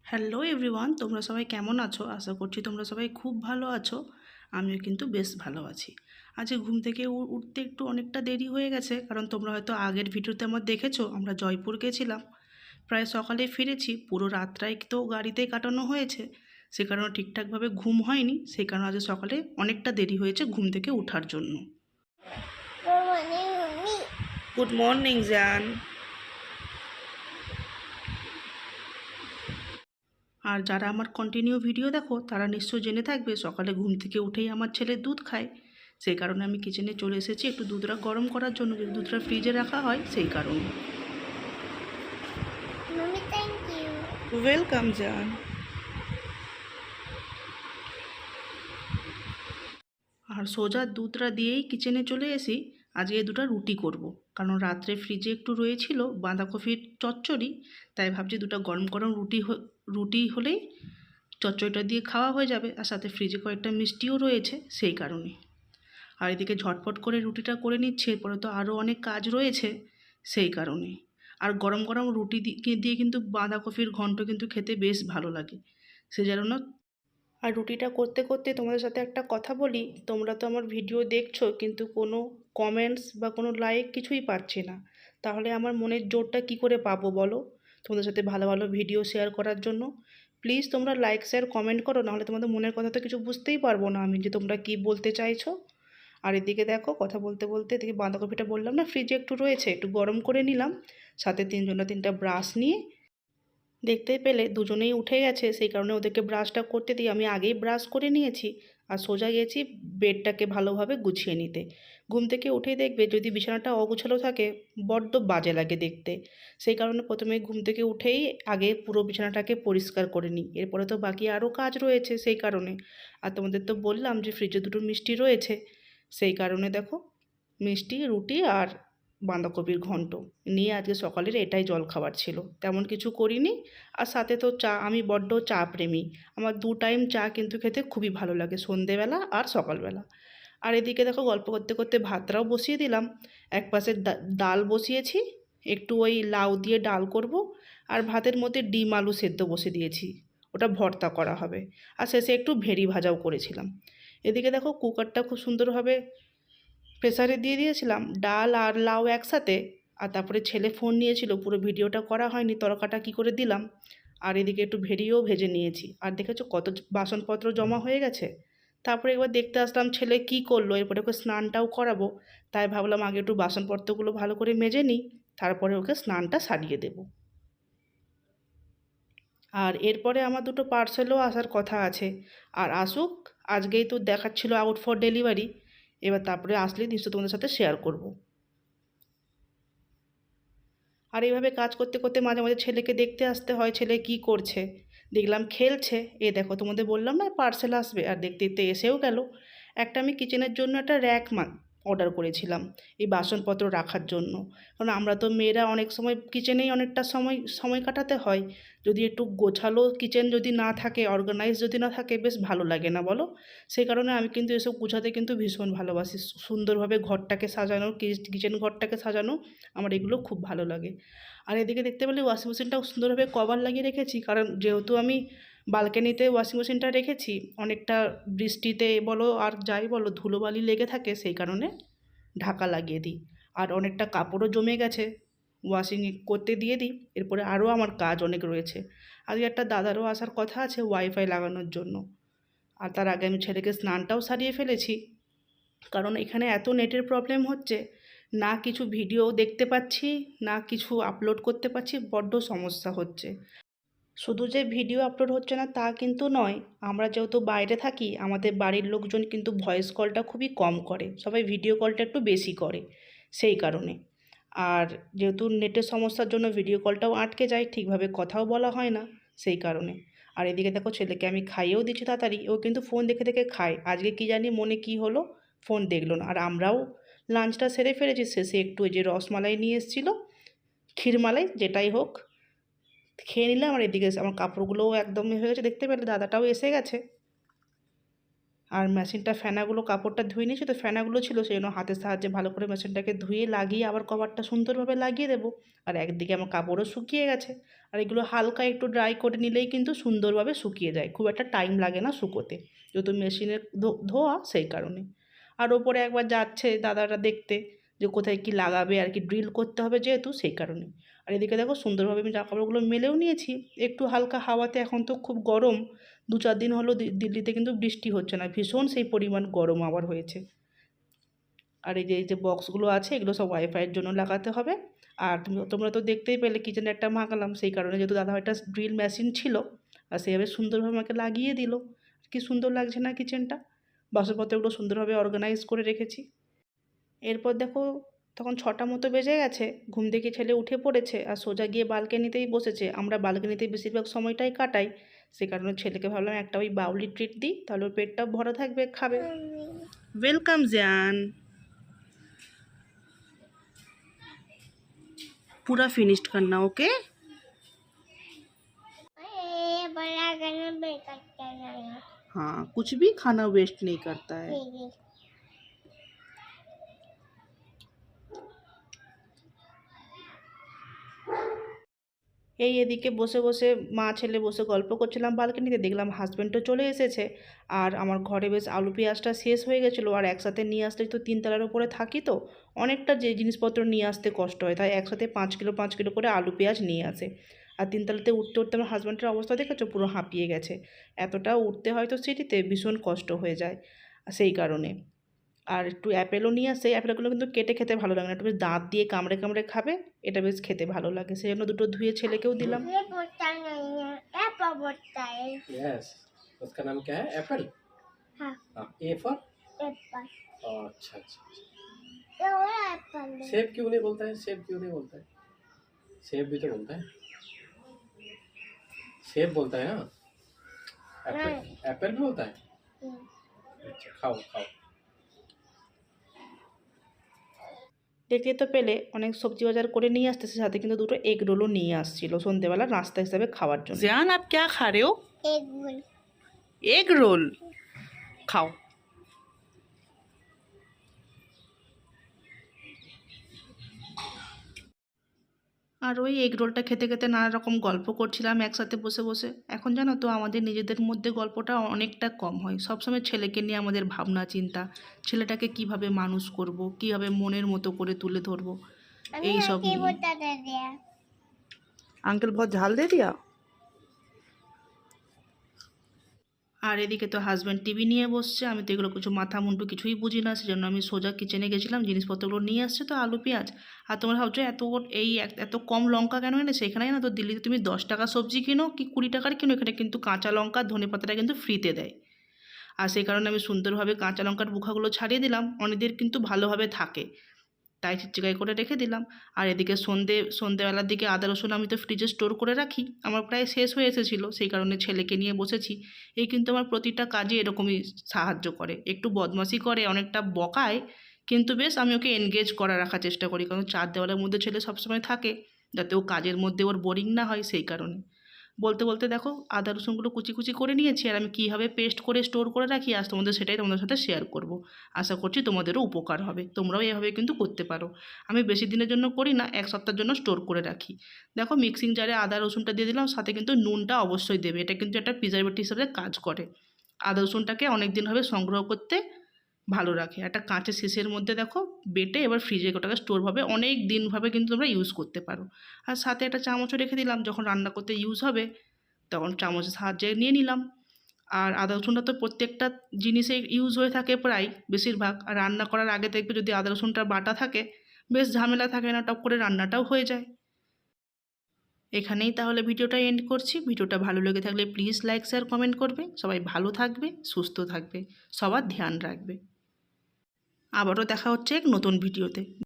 Hello everyone, তোমরা সবাই কেমন আছো? আশা করছি তোমরা সবাই খুব ভালো আছো। আমিও কিন্তু বেশ ভালো আছি। আজকে ঘুম থেকে উঠতে একটু অনেকটা দেরি হয়ে গেছে, কারণ তোমরা হয়তো আগের ভিডিওতে আমার দেখেছো আমরা জয়পুর গেছিলাম। প্রায় সকালে ফিরেছি, পুরো রাতটাই তো গাড়িতেই কাটানো হয়েছে। সে কারণে ঠিকঠাকভাবে ঘুম হয়নি, সেই কারণে আজ সকালে অনেকটা দেরি হয়েছে ঘুম থেকে ওঠার জন্য। গুড মর্নিং জান। আর যারা আমার কন্টিনিউ ভিডিও দেখো তারা নিশ্চয়ই জেনে থাকবে সকালে ঘুম থেকে উঠেই আমার ছেলে দুধ খায়। সেই কারণে আমি কিচেনে চলে এসেছি একটু দুধটা গরম করার জন্য, যদি দুধটা ফ্রিজে রাখা হয় সেই কারণে। ওয়েলকাম জান। আর সোজা দুধটা দিয়েই কিচেনে চলে এসি। আজকে দুটো রুটি করব, কারণ রাত্রে ফ্রিজে একটু রয়েছিল বাঁধাকপির চচ্চড়ি, তাই ভাবছি দুটো গরম গরম রুটি হলেই চচ্চড়িটা দিয়ে খাওয়া হয়ে যাবে, আর সাথে ফ্রিজে কয়েকটা মিষ্টিও রয়েছে সেই কারণে। আর এদিকে ঝটপট করে রুটিটা করে নিচ্ছে, এরপরে তো আরও অনেক কাজ রয়েছে সেই কারণে। আর গরম গরম রুটি দিয়ে কিন্তু বাঁধাকপির ঘন্ট কিন্তু খেতে বেশ ভালো লাগে, সে যেন না। আর রুটিটা করতে করতে তোমাদের সাথে একটা কথা বলি, তোমরা তো আমার ভিডিও দেখছো কিন্তু কোনো কমেন্টস বা কোনো লাইক কিছুই পাচ্ছি না, তাহলে আমার মনের জোরটা কি করে পাবো বলো তোমাদের সাথে ভালো ভালো ভিডিও শেয়ার করার জন্য? প্লিজ তোমরা লাইক শেয়ার কমেন্ট করো, নাহলে তোমাদের মনের কথা তো কিছু বুঝতেই পারবো না আমি, যে তোমরা কি বলতে চাইছো। আর এদিকে দেখো কথা বলতে বলতে এদিকে বাঁধাকপিটা বললাম না ফ্রিজে একটু রয়েছে, একটু গরম করে নিলাম। সাথে তিনটা ব্রাশ নিয়ে দেখতে পেলে দুজনেই উঠে গেছে, সেই কারণে ওদেরকে ব্রাশটা করতে দিই, আমি আগেই ব্রাশ করে নিয়েছি। আর সোজা গেছি বেডটাকে ভালোভাবে গুছিয়ে নিতে। ঘুম থেকে উঠেই দেখবে যদি বিছানাটা অগুছালো থাকে বড্ড বাজে লাগে দেখতে। সেই কারণে প্রথমে ঘুম থেকে উঠেই আগে পুরো বিছানাটাকে পরিষ্কার করে নিই, এরপরে তো বাকি আরও কাজ রয়েছে সেই কারণে। আর তোমাদের তো বললাম যে ফ্রিজে দুটো মিষ্টি রয়েছে, সেই কারণে দেখো মিষ্টি রুটি আর বাঁধাকপির ঘন্ট নিয়ে আজকে সকালের এটাই জলখাবার ছিল, তেমন কিছু করিনি। আর সাথে তো চা, আমি বড্ড চা প্রেমী, আমার 2 টাইম চা কিন্তু খেতে খুবই ভালো লাগে, সন্ধেবেলা আর সকালবেলা। আর এদিকে দেখো গল্প করতে করতে ভাতটাও বসিয়ে দিলাম। এক পাশে ডাল বসিয়েছি, একটু ওই লাউ দিয়ে ডাল করব। আর ভাতের মধ্যে ডিম আলু সেদ্ধ বসে দিয়েছি, ওটা ভর্তা করা হবে। আর শেষে একটু ভেড়ি ভাজাও করেছিলাম। এদিকে দেখো কুকারটা খুব সুন্দরভাবে প্রেসারে দিয়ে দিয়েছিলাম ডাল আর লাউ একসাথে। আর তারপরে ছেলে ফোন নিয়েছিল, পুরো ভিডিওটা করা হয়নি তরকাটা কি করে দিলাম। আর এদিকে একটু ভেড়িও ভেজে নিয়েছি। আর দেখেছো কত বাসনপত্র জমা হয়ে গেছে। তারপরে একবার দেখতে আসলাম ছেলে কি করলো, এরপরে ওকে স্নানটাও করাবো, তাই ভাবলাম আগে একটু বাসনপত্রগুলো ভালো করে মেজে নিই, তারপরে ওকে স্নানটা সারিয়ে দেব। আর এরপরে আমার দুটো পার্সেলও আসার কথা আছে, আর আসুক। আজকেই তো দেখাচ্ছিল আউট ফর ডেলিভারি, এবার তারপরে আসলেই নিশ্চয় তোমাদের সাথে শেয়ার করব। আর এইভাবে কাজ করতে করতে মাঝে মাঝে ছেলেকে দেখতে আসতে হয়, ছেলে কি করছে। দেখলাম খেলছে, এ দেখো তোমাদের বললাম না পার্সেল আসবে, আর দেখতে দেখতে এসেও গেল। একটা আমি কিচেনের জন্য একটা র্যাক অর্ডার করেছিলাম, এই বাসনপত্র রাখার জন্য। কারণ আমরা তো মেয়েরা অনেক সময় কিচেনেই অনেকটা সময় সময় কাটাতে হয়। যদি একটু গোছালো কিচেন যদি না থাকে, অর্গানাইজ যদি না থাকে, বেশ ভালো লাগে না বলো। সেই কারণে আমি কিন্তু এসব গুছাতে কিন্তু ভীষণ ভালোবাসি, সুন্দরভাবে ঘরটাকে সাজানো, কিচেন ঘরটাকে সাজানো আমার এগুলো খুব ভালো লাগে। আর এদিকে দেখতে পেলে ওয়াশিং মেশিনটাও সুন্দরভাবে কভার লাগিয়ে রেখেছি, কারণ যেহেতু আমি বালকানিতে ওয়াশিং মেশিনটা রেখেছি, অনেকটা বৃষ্টিতে বলো আর যাই বলো ধুলোবালি লেগে থাকে, সেই কারণে ঢাকা লাগিয়ে দিই। আর অনেকটা কাপড়ও জমে গেছে, ওয়াশিং করতে দিয়ে দিই। এরপরে আরও আমার কাজ অনেক রয়েছে। আজকে একটা দাদারও আসার কথা আছে ওয়াইফাই লাগানোর জন্য। আর তার আগে আমি ছেলেকে স্নানটাও সারিয়ে ফেলেছি, কারণ এখানে এত নেটের প্রবলেম হচ্ছে, না কিছু ভিডিও দেখতে পাচ্ছি, না কিছু আপলোড করতে পারছি, বড্ড সমস্যা হচ্ছে। শুধু যে ভিডিও আপলোড হচ্ছে না তা কিন্তু নয়, আমরা যেহেতু বাইরে থাকি আমাদের বাড়ির লোকজন কিন্তু ভয়েস কলটা খুবই কম করে, সবাই ভিডিও কলটা একটু বেশি করে সেই কারণে। আর যেহেতু নেটের সমস্যার জন্য ভিডিও কলটাও আটকে যায়, ঠিকভাবে কথাও বলা হয় না সেই কারণে। আর এদিকে দেখো ছেলেকে আমি খাইয়েও দিচ্ছি তাড়াতাড়ি, ও কিন্তু ফোন দেখে দেখে খায়, আজকে কি জানি মনে কি হলো ফোন দেখলো না। আর আমরাও লাঞ্চটা সেরে ফেলেছি, শেষে একটু ওই যে রসমালাই নিয়ে এসেছিলো, ক্ষীরমালাই যেটাই হোক, খেয়ে নিলাম। আর এদিকে আমার কাপড়গুলোও একদমই হয়ে গেছে, দেখতে পেলে দাদাটাও এসে গেছে। আর মেশিনটা ফেনাগুলো কাপড়টা ধুয়ে নিয়েছি, তো ফেনাগুলো ছিল সেই জন্য হাতের সাহায্যে ভালো করে মেশিনটাকে ধুয়ে লাগিয়ে আবার কভারটা সুন্দরভাবে লাগিয়ে দেবো। আর একদিকে আমার কাপড়ও শুকিয়ে গেছে। আর এগুলো হালকা একটু ড্রাই করে নিলেই কিন্তু সুন্দরভাবে শুকিয়ে যায়, খুব একটা টাইম লাগে না শুকোতে, যেহেতু মেশিনের ধোয়া সেই কারণে। আর ওপরে একবার যাচ্ছে দাদারা দেখতে যে কোথায় কি লাগাবে, আর কি ড্রিল করতে হবে যেহেতু সেই কারণে। আর এদিকে দেখো সুন্দরভাবে আমি জামা কাপড়গুলো মেলেও নিয়েছি, একটু হালকা হাওয়াতে। এখন তো খুব গরম, 2-4 দিন হলো দিল্লিতে কিন্তু বৃষ্টি হচ্ছে না, ভীষণ সেই পরিমাণ গরম আবার হয়েছে। আর এই যে বক্সগুলো আছে এগুলো সব ওয়াইফাইয়ের জন্য লাগাতে হবে। আর তোমরা তো দেখতেই পেলে কিচেনে একটা মাগালাম, সেই কারণে যেহেতু দাদা একটা ড্রিল মেশিন ছিল আর সেইভাবে সুন্দরভাবে আমাকে লাগিয়ে দিল। কি সুন্দর লাগছে না কিচেনটা, বাসনপত্রগুলো সুন্দরভাবে অর্গানাইজ করে রেখেছি। এরপর দেখো তখন 6টা মতো বেজে গেছে, ঘুম থেকে ছেলে উঠে পড়েছে আর সোজা গিয়ে বালকনিতেই বসেছে। আমরা বালকনিতেই বেশিরভাগ সময়টাই কাটাই, সে কারণে ছেলেকে ভাবলাম একটা ওই বাউলি ট্রিট দিই, তাহলে ওর পেটটাও ভরা থাকবে, খাবে। ওয়েলকাম জান, पूरा फिनिश्ड करना, ओके। हाँ, कुछ भी खाना वेस्ट नहीं करता है। এই এদিকে বসে বসে মা ছেলে বসে গল্প করছিলাম বালকনিতে, দেখলাম হাজব্যান্ডও চলে এসেছে। আর আমার ঘরে বেশ আলু পেঁয়াজটা শেষ হয়ে গেছিলো, আর একসাথে নিয়ে আসলে তো 3 তলার উপরে থাকি, তো অনেকটা যে জিনিসপত্র নিয়ে আসতে কষ্ট হয়, তাই একসাথে 5 কিলো করে আলু পেঁয়াজ নিয়ে আসে। আর 3 তলাতে উঠতে উঠতে আমার হাজব্যান্ডের অবস্থা দেখেছো, পুরো হাঁপিয়ে গেছে। এতটা উঠতে হয় তো সিঁড়িতে, ভীষণ কষ্ট হয়ে যায় সেই কারণে। আর একটু অ্যাপেলও নিয়ে আসে, অ্যাপেলগুলো কিন্তু কেটে খেতে ভালো লাগে না, একটু বেশ দাঁত দিয়ে কামড়ে কামড়ে খাবে, এটা বেশ খেতে ভালো লাগে, সেই জন্য দুটো ধুয়ে ছেলেকেও দিলাম। यस, उसका नाम क्या है? एप्पल। हाँ, ए फॉर एप्पल। अच्छा अच्छा। सेब क्यों नहीं बोलता है? सेब क्यों नहीं बोलता है? सेब भी तो बोलता है, सेब बोलता है ना, एप्पल एप्पल भी बोलता है। अच्छा, खाओ खाओ। দেখতে তো পেলে অনেক সবজি বাজার করে নিয়ে আসতেছে, সাথে কিন্তু দুটো এগ রোলও নিয়ে আসছিল সন্ধ্যেবেলা নাস্তা হিসাবে খাওয়ার জন্য। জান আপ ক্যা খা রে হো? Egg roll. এগ রোল খাও। আর ওই এগ রোলটা খেতে খেতে নানা রকম গল্প করছিলাম একসাথে বসে বসে। এখন জানো তো আমাদের নিজেদের মধ্যে গল্পটা অনেকটা কম হয়, সবসময় ছেলেকে নিয়ে আমাদের ভাবনা চিন্তা, ছেলেটাকে কিভাবে মানুষ করব, কিভাবে মনের মতো করে তুলে ধরবো, এই সব নিয়ে। আঙ্কেল বহুত ঝাল দিয়ে দিয়া। আর এদিকে তো হাজব্যান্ড টিভি নিয়ে বসছে, আমি তো এগুলো কিছু মাথা মুন্ডু কিছুই বুঝি না, সেজন্য আমি সোজা কিচেনে গেছিলাম, জিনিসপত্রগুলো নিয়ে আসছে তো আলু পেঁয়াজ। আর তোমরা ভাবছো এত কম লঙ্কা কেন এনেছে, এখানে না তো দিল্লিতে তুমি 10 টাকা সবজি কিনো কি 20 টাকার কিনো, এখানে কিন্তু কাঁচা লঙ্কা ধনে পাতাটা কিন্তু ফ্রিতে দেয়। আর সেই কারণে আমি সুন্দরভাবে কাঁচা লঙ্কার বুখাগুলো ছাড়িয়ে দিলাম, অনেকদের কিন্তু ভালোভাবে থাকে, তাই চিচিকাই করে রেখে দিলাম। আর এদিকে সন্ধেবেলার দিকে আদা রসুন আমি তো ফ্রিজে স্টোর করে রাখি, আমার প্রায় শেষ হয়ে এসেছিলো, সেই কারণে ছেলেকে নিয়ে বসেছি। এই কিন্তু আমার প্রতিটা কাজে এরকমই সাহায্য করে, একটু বদমাশি করে, অনেকটা বকায়, কিন্তু বেশ আমি ওকে এনগেজ করা রাখার চেষ্টা করি, কারণ 4 দেওয়ালের মধ্যে ছেলে সবসময় থাকে, যাতে ও কাজের মধ্যে ওর বোরিং না হয় সেই কারণে। বলতে বলতে দেখো আদা রসুনগুলো কুচি কুচি করে নিয়েছি, আর আমি কীভাবে পেস্ট করে স্টোর করে রাখি আজ সেটাই তোমাদের সাথে শেয়ার করব। আশা করছি তোমাদেরও উপকার হবে, তোমরাও এভাবে কিন্তু করতে পারো। আমি বেশি দিনের জন্য করি না, 1 সপ্তাহের জন্য স্টোর করে রাখি। দেখো মিক্সিং জারে আদা রসুনটা দিয়ে দিলাম, সাথে কিন্তু নুনটা অবশ্যই দেবে, এটা কিন্তু একটা প্রিজারভেটিভ হিসেবে কাজ করে। আদা রসুনটাকে অনেক দিন হবে সংগ্রহ করতে ভালো রাখে। একটা কাঁচের শিশের মধ্যে দেখো বেটে এবার ফ্রিজে ওটাকে স্টোরভাবে অনেক দিনভাবে কিন্তু তোমরা ইউজ করতে পারো। আর সাথে একটা চামচও রেখে দিলাম, যখন রান্না করতে ইউজ হবে তখন চামচের সাহায্যে নিয়ে নিলাম। আর আদা রসুনটা তো প্রত্যেকটা জিনিসে ইউজ হয়ে থাকে প্রায় বেশিরভাগ, আর রান্না করার আগে দেখবে যদি আদা রসুনটা বাটা থাকে বেশ ঝামেলা থাকে না, টপ করে রান্নাটাও হয়ে যায়। এখানেই তাহলে ভিডিওটা এন্ড করছি। ভিডিওটা ভালো লেগে থাকলে প্লিজ লাইক শেয়ার কমেন্ট করবে। সবাই ভালো থাকবে, সুস্থ থাকবে, সবার ধ্যান রাখবে। আবারও দেখা হচ্ছে এক নতুন ভিডিওতে।